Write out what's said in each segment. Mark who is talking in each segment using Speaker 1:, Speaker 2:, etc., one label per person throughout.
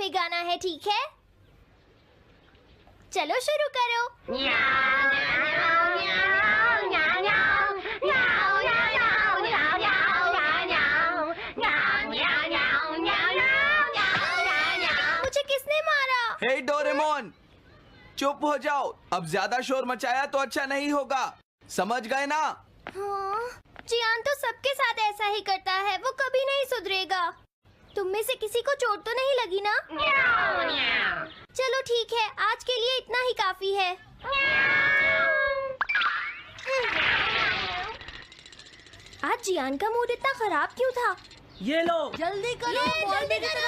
Speaker 1: में गाना है, ठीक है? चलो शुरू करो। मुझे किसने मारा?
Speaker 2: हे डोरेमोन, चुप हो जाओ। अब ज्यादा शोर मचाया तो अच्छा नहीं होगा, समझ गए ना?
Speaker 1: हाँ, जियान तो सबके साथ ऐसा ही करता है, वो कभी नहीं सुधरेगा। तुम में से किसी को चोट तो नहीं लगी ना? चलो ठीक है, आज के लिए इतना ही काफी है। आज जियान का मूड इतना खराब क्यों था?
Speaker 3: ये लो।
Speaker 1: जल्दी करो, जल्दी करो,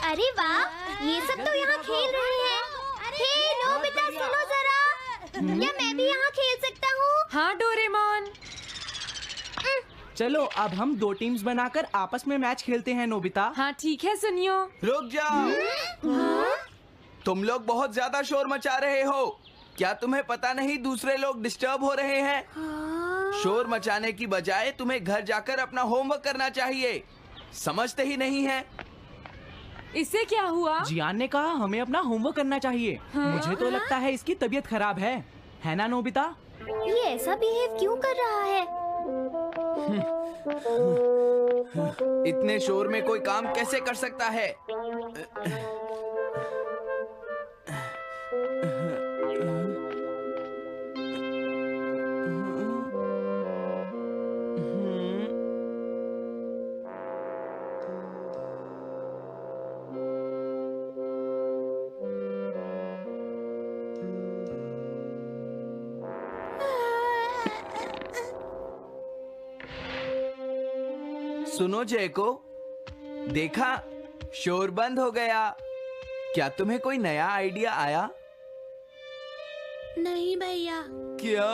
Speaker 1: अरे वाह, ये सब तो यहाँ खेल रहे हैं। हे नोबिता, सुनो जरा, क्या मैं भी यहाँ खेल सकता हूँ?
Speaker 4: हाँ डोरेमोन।
Speaker 3: चलो अब हम 2 टीम्स बनाकर आपस में मैच खेलते हैं नोबिता।
Speaker 4: हाँ ठीक है, सुनियो।
Speaker 2: रुक जाओ। तुम लोग बहुत ज्यादा शोर मचा रहे हो। क्या तुम्हें पता नहीं दूसरे लोग डिस्टर्ब हो रहे हैं? शोर मचाने की बजाय तुम्हें घर जाकर अपना होमवर्क करना चाहिए। समझते ही नहीं है।
Speaker 4: इससे क्या हुआ?
Speaker 3: जियान ने कहा हमें अपना होमवर्क करना चाहिए। मुझे तो लगता है इसकी तबीयत खराब है ना नोबिता?
Speaker 1: ये ऐसा बिहेव क्यों कर रहा है?
Speaker 2: इतने शोर में कोई काम कैसे कर सकता है? सुनो जयको, देखा, शोर बंद हो गया। क्या तुम्हें कोई नया आइडिया आया?
Speaker 1: नहीं भैया।
Speaker 2: क्या?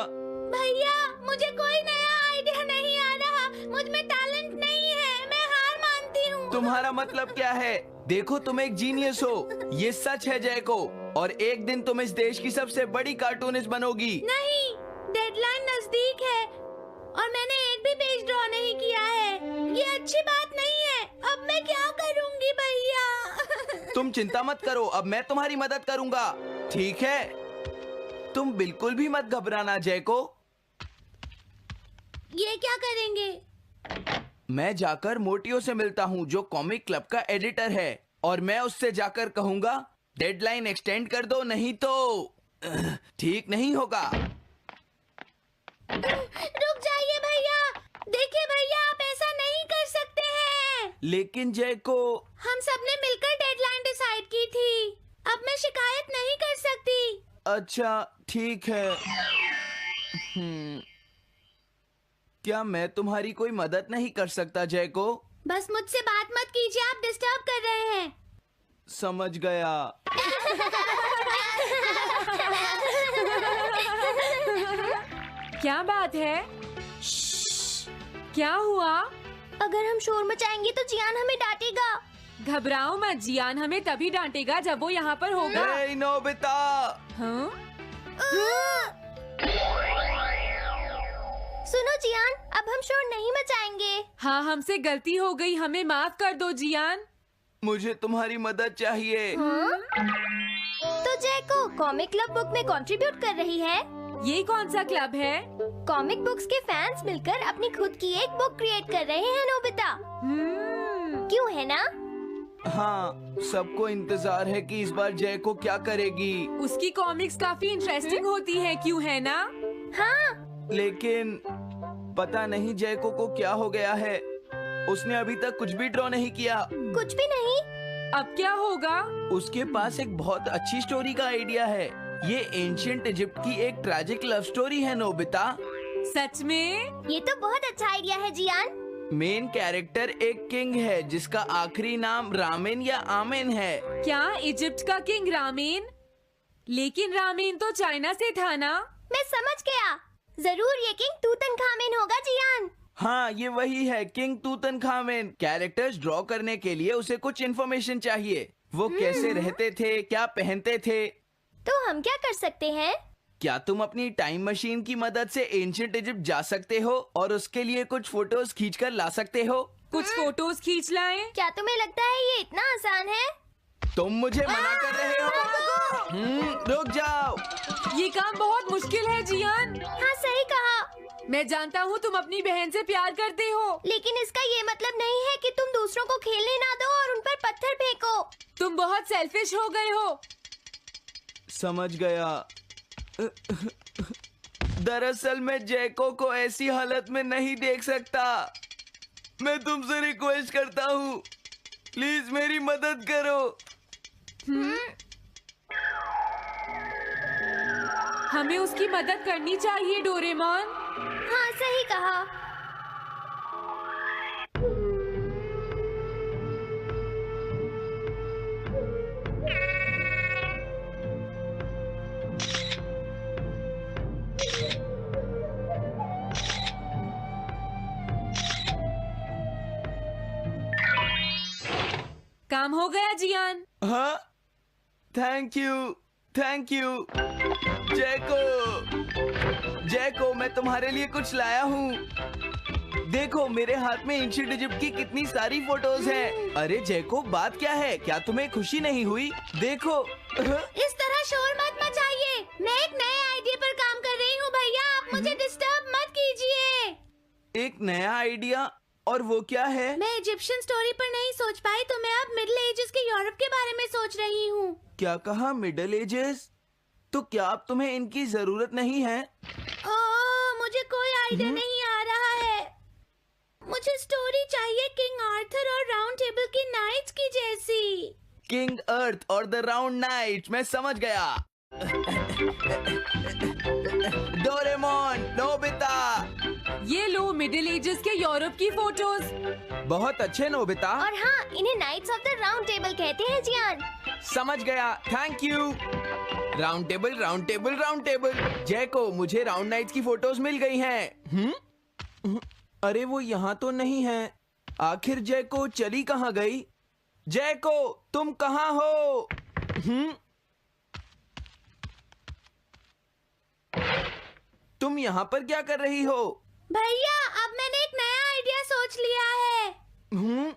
Speaker 1: भैया, मुझे कोई नया आइडिया नहीं आ रहा। मुझ में टैलेंट नहीं है, मैं हार मानती हूँ।
Speaker 2: तुम्हारा मतलब क्या है? देखो, तुम एक जीनियस हो, ये सच है जयको। और एक दिन तुम इस देश की सबसे बड़ी कार्टूनिस्ट बनोगी।
Speaker 1: नहीं, डेडलाइन नजदीक है और मैंने एक भी पेज ड्रॉ नहीं किया है। ये अच्छी बात नहीं है। अब मैं क्या करूँगी भैया?
Speaker 2: तुम चिंता मत करो, अब मैं तुम्हारी मदद करूंगा, ठीक है? तुम बिल्कुल भी मत घबराना जयको।
Speaker 1: ये क्या करेंगे?
Speaker 2: मैं जाकर मोटियो से मिलता हूँ, जो कॉमिक क्लब का एडिटर है, और मैं उससे जाकर कहूंगा डेडलाइन एक्सटेंड कर दो, नहीं तो ठीक नहीं होगा।
Speaker 1: रुक जाइए भैया। देखिए भैया, आप ऐसा नहीं कर सकते हैं।
Speaker 2: लेकिन जयको,
Speaker 1: हम सबने मिलकर डेडलाइन डिसाइड की थी। अब मैं शिकायत नहीं कर सकती।
Speaker 2: अच्छा ठीक है। क्या मैं तुम्हारी कोई मदद नहीं कर सकता जयको?
Speaker 1: बस मुझसे बात मत कीजिए, आप डिस्टर्ब कर रहे हैं।
Speaker 2: समझ गया।
Speaker 4: क्या बात है? क्या हुआ?
Speaker 1: अगर हम शोर मचाएंगे तो जियान हमें डांटेगा।
Speaker 4: घबराओ मत, जियान हमें तभी डांटेगा जब वो यहाँ पर होगा।
Speaker 2: हे नोबिता!
Speaker 4: हाँ?
Speaker 1: सुनो जियान, अब हम शोर नहीं मचाएंगे।
Speaker 4: हाँ, हमसे गलती हो गई, हमें माफ कर दो जियान।
Speaker 2: मुझे तुम्हारी मदद चाहिए।
Speaker 1: तो जयको कॉमिक क्लब बुक में कंट्रीब्यूट कर रही है।
Speaker 4: ये कौन सा क्लब है?
Speaker 1: कॉमिक बुक्स के फैंस मिलकर अपनी खुद की एक बुक क्रिएट कर रहे हैं नोबिता। क्यों, है ना?
Speaker 2: हाँ, सबको इंतजार है कि इस बार जयको क्या करेगी।
Speaker 4: उसकी कॉमिक्स काफी इंटरेस्टिंग होती है, क्यों है ना?
Speaker 1: हाँ।
Speaker 2: लेकिन पता नहीं जयको को क्या हो गया है। उसने अभी तक कुछ भी ड्रॉ नहीं किया।
Speaker 1: कुछ भी नहीं?
Speaker 4: अब क्या होगा?
Speaker 2: उसके पास एक बहुत अच्छी स्टोरी का आइडिया है। ये एंशिएंट इजिप्ट की एक ट्रैजिक लव स्टोरी है नोबिता।
Speaker 4: सच में?
Speaker 1: ये तो बहुत अच्छा आइडिया है जियान।
Speaker 2: मेन कैरेक्टर एक किंग है जिसका आखिरी नाम रामेन या आमेन है।
Speaker 4: क्या इजिप्ट का किंग रामेन? लेकिन रामेन तो चाइना से था ना?
Speaker 1: मैं समझ गया, जरूर ये किंग तूतनखामेन होगा जियान।
Speaker 2: हाँ, ये वही है, किंग तूतनखामेन। कैरेक्टर्स ड्रॉ करने के लिए उसे कुछ इन्फॉर्मेशन चाहिए। वो कैसे रहते थे, क्या पहनते थे।
Speaker 1: तो हम क्या कर सकते हैं?
Speaker 2: क्या तुम अपनी टाइम मशीन की मदद से एंशिएंट इजिप्ट जा सकते हो और उसके लिए कुछ फोटोज खींचकर ला सकते हो?
Speaker 4: कुछ फोटोज खींच लाएं।
Speaker 1: क्या तुम्हें लगता है ये इतना आसान है?
Speaker 2: तुम मुझे मना कर रहे हो? रुक जाओ।
Speaker 4: ये काम बहुत मुश्किल है जियान।
Speaker 1: हाँ सही कहा,
Speaker 4: मैं जानता हूँ तुम अपनी बहन से प्यार करते हो।
Speaker 1: लेकिन इसका ये मतलब नहीं है कि तुम दूसरों को खेलने ना दो और उन पर पत्थर फेंको।
Speaker 4: तुम बहुत सेल्फिश हो गए हो।
Speaker 2: समझ गया। दरअसल मैं जैको को ऐसी हालत में नहीं देख सकता। मैं तुमसे रिक्वेस्ट करता हूँ, प्लीज मेरी मदद करो।
Speaker 4: हमें उसकी मदद करनी चाहिए डोरेमोन।
Speaker 1: हाँ सही कहा।
Speaker 4: काम हो गया जियान।
Speaker 2: हाँ, थैंक यू, थैंक यू। जैको, मैं तुम्हारे लिए कुछ लाया हूँ। देखो मेरे हाथ में एंशिएंट इजिप्ट की कितनी सारी फोटोज हैं। अरे जैको, बात क्या है? क्या तुम्हें खुशी नहीं हुई? देखो।
Speaker 1: इस तरह शोर मत मचाइए। मैं एक नए आइडिया पर काम कर रही हूँ भैया, आप मुझे डिस्टर्ब मत कीजिए।
Speaker 2: एक नया आइडिया? और वो क्या है?
Speaker 1: मैं इजिप्शियन स्टोरी पर नहीं सोच पाई तो मैं अब मिडिल एजेस के यूरोप के बारे में सोच रही हूँ।
Speaker 2: क्या कहा? Middle ages? तो क्या अब तुम्हें इनकी जरूरत नहीं है?
Speaker 1: मुझे कोई आइडिया नहीं आ रहा है। मुझे स्टोरी चाहिए किंग आर्थर और राउंड टेबल की नाइट्स की जैसी।
Speaker 2: किंग अर्थ और द राउंड नाइट, मैं समझ गया। Doraemon, Nobita.
Speaker 4: ये लो मिडिल एजेस के यूरोप की फोटोज।
Speaker 2: बहुत अच्छे नोबिता।
Speaker 1: और हाँ, इन्हें knights of the round table कहते हैं जियान।
Speaker 2: समझ गया, thank you. Round table, round table, round table. Jaiko, मुझे राउंड नाइट्स की फोटोज मिल गई हैं। अरे वो यहाँ तो नहीं है। आखिर जैको चली कहाँ गई? जैको, तुम कहाँ हो? तुम यहाँ पर क्या कर रही हो?
Speaker 1: भैया, अब मैंने एक नया आइडिया सोच लिया है।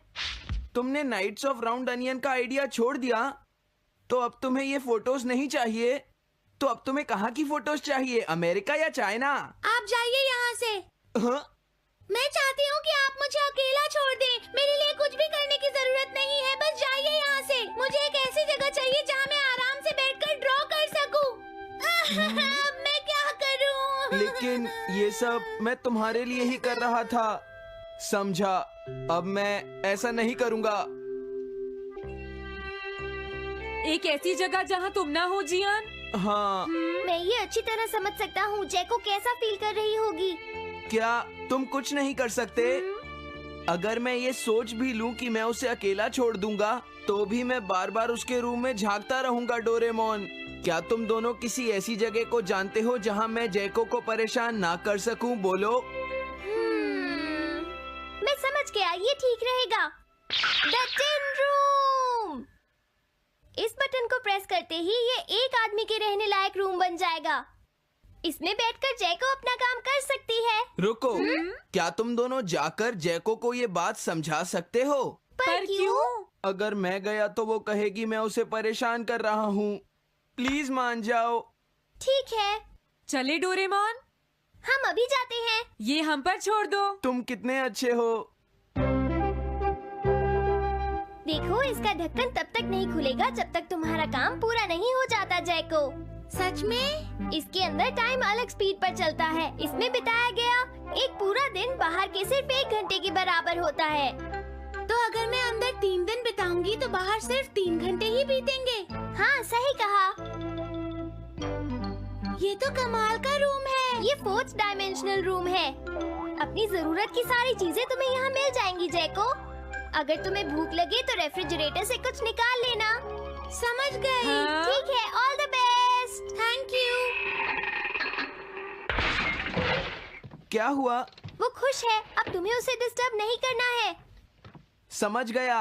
Speaker 2: तुमने नाइट्स ऑफ राउंड अनियन का आइडिया छोड़ दिया? तो अब तुम्हें ये फोटोज नहीं चाहिए? तो अब तुम्हें कहाँ की फोटोज चाहिए? अमेरिका या चाइना?
Speaker 1: आप जाइए यहाँ से।
Speaker 2: हाँ?
Speaker 1: मैं चाहती हूँ कि आप मुझे अकेला छोड़ दें। मेरे लिए कुछ भी करने की जरूरत नहीं है, बस जाइए यहाँ से। मुझे एक ऐसी जगह चाहिए जहाँ मैं आराम से बैठकर ड्रॉ कर सकूँ। अब मैं क्या करूँ?
Speaker 2: लेकिन ये सब मैं तुम्हारे लिए ही कर रहा था, समझा? अब मैं ऐसा नहीं करूँगा।
Speaker 4: एक ऐसी जगह जहाँ तुम ना हो जियान।
Speaker 2: हाँ।
Speaker 1: मैं ये अच्छी तरह समझ सकता हूँ जैको कैसा फील कर रही होगी।
Speaker 2: क्या तुम कुछ नहीं कर सकते? अगर मैं ये सोच भी लूं कि मैं उसे अकेला छोड़ दूंगा, तो भी मैं बार बार उसके रूम में झांकता रहूंगा। डोरेमोन, क्या तुम दोनों किसी ऐसी जगह को जानते हो जहां मैं जैको को परेशान ना कर सकूं? बोलो।
Speaker 1: मैं समझ गया, ये ठीक रहेगा। The tin room. इस बटन को प्रेस करते ही ये एक आदमी के रहने लायक रूम बन जाएगा। इसमें बैठकर जैको अपना काम कर सकती है।
Speaker 2: रुको, क्या तुम दोनों जाकर जैको को ये बात समझा सकते हो?
Speaker 4: पर क्यों?
Speaker 2: अगर मैं गया तो वो कहेगी मैं उसे परेशान कर रहा हूँ। प्लीज मान जाओ।
Speaker 1: ठीक है,
Speaker 4: चले डोरेमोन,
Speaker 1: हम अभी जाते हैं।
Speaker 4: ये हम पर छोड़ दो।
Speaker 2: तुम कितने अच्छे हो।
Speaker 1: देखो, इसका ढक्कन तब तक नहीं खुलेगा जब तक तुम्हारा काम पूरा नहीं हो जाता जैको। सच में? इसके अंदर टाइम अलग स्पीड पर चलता है। इसमें बिताया गया एक पूरा दिन बाहर के सिर्फ 1 घंटे के बराबर होता है। तो अगर मैं अंदर 3 दिन बिताऊंगी तो बाहर सिर्फ 3 घंटे ही बीतेंगे। हाँ सही कहा। ये तो कमाल का रूम है। ये 4th डायमेंशनल रूम है। अपनी जरूरत की सारी चीजें तुम्हें यहाँ मिल जाएंगी जैको। अगर तुम्हें भूख लगे तो रेफ्रिजरेटर से कुछ निकाल लेना। समझ गई।
Speaker 4: हाँ?
Speaker 1: ठीक है, all the best. Thank you.
Speaker 2: क्या हुआ?
Speaker 1: वो खुश है, अब तुम्हें उसे डिस्टर्ब नहीं करना है।
Speaker 2: समझ गया।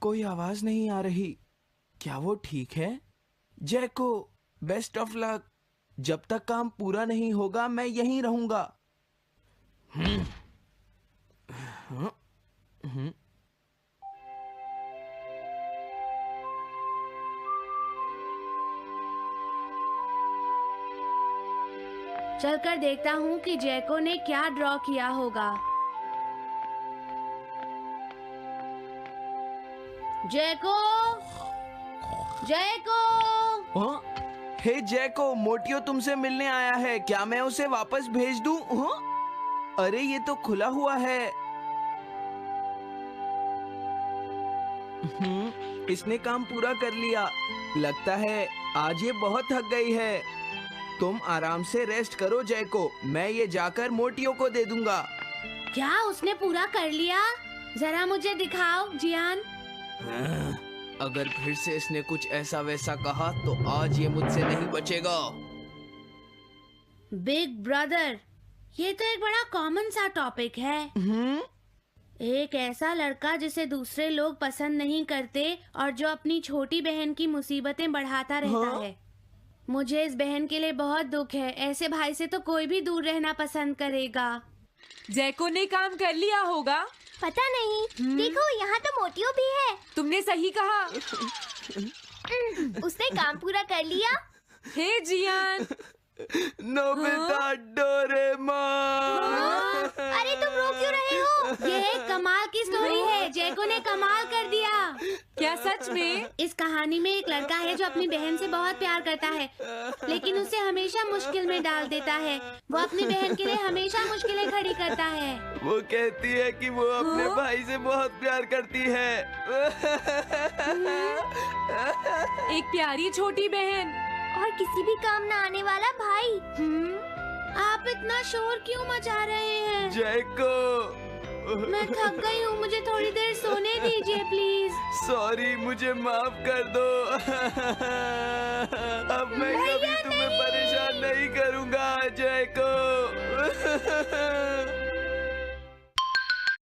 Speaker 2: कोई आवाज नहीं आ रही। क्या वो ठीक है? जैको, बेस्ट ऑफ लक। जब तक काम पूरा नहीं होगा मैं यहीं रहूंगा।
Speaker 5: चलकर देखता हूँ कि जैको ने क्या ड्रॉ किया होगा। जैको, जैको।
Speaker 2: हाँ? हे जैको, मोटियो तुमसे मिलने आया है। क्या मैं उसे वापस भेज दूं? हाँ? अरे ये तो खुला हुआ है। इसने काम पूरा कर लिया। लगता है आज ये बहुत थक गई है। तुम आराम से रेस्ट करो जैको, मैं ये जाकर मोटियो को दे दूंगा।
Speaker 5: क्या उसने पूरा कर लिया? जरा मुझे दिखाओ जियान।
Speaker 2: अगर फिर से इसने कुछ ऐसा वैसा कहा तो आज ये मुझसे नहीं बचेगा।
Speaker 5: बिग ब्रदर, ये तो एक बड़ा कॉमन सा टॉपिक है। एक ऐसा लड़का जिसे दूसरे लोग पसंद नहीं करते और जो अपनी छोटी बहन की मुसीबतें बढ़ाता रहता है। मुझे इस बहन के लिए बहुत दुख है। ऐसे भाई से तो कोई भी दूर रहना पसंद करेगा।
Speaker 4: जैको ने काम कर लिया होगा।
Speaker 1: पता नहीं। देखो यहाँ तो मोटियो भी है।
Speaker 4: तुमने सही कहा।
Speaker 1: उसने काम पूरा कर लिया।
Speaker 4: Hey Gian.
Speaker 2: Nobita, Doraemon.
Speaker 1: अरे तुम रो क्यों रहे हो?
Speaker 5: ये एक कमाल की स्टोरी है। जैको ने कमाल कर दिया।
Speaker 4: क्या सच में?
Speaker 5: इस कहानी में एक लड़का है जो अपनी बहन से बहुत प्यार करता है, लेकिन उसे हमेशा मुश्किल में डाल देता है। वो अपनी बहन के लिए हमेशा मुश्किलें खड़ी करता है।
Speaker 2: वो कहती है कि वो अपने भाई से बहुत प्यार करती है।
Speaker 4: एक प्यारी छोटी बहन
Speaker 1: और किसी भी काम न आने वाला भाई।
Speaker 5: आप इतना शोर क्यों मचा रहे हैं?
Speaker 2: जैको,
Speaker 5: मैं थक गई हूँ, मुझे थोड़ी देर सोने दीजिए प्लीज।
Speaker 2: सॉरी, मुझे माफ कर दो। अब मैं कभी तुम्हें परेशान नहीं करूँगा जैको।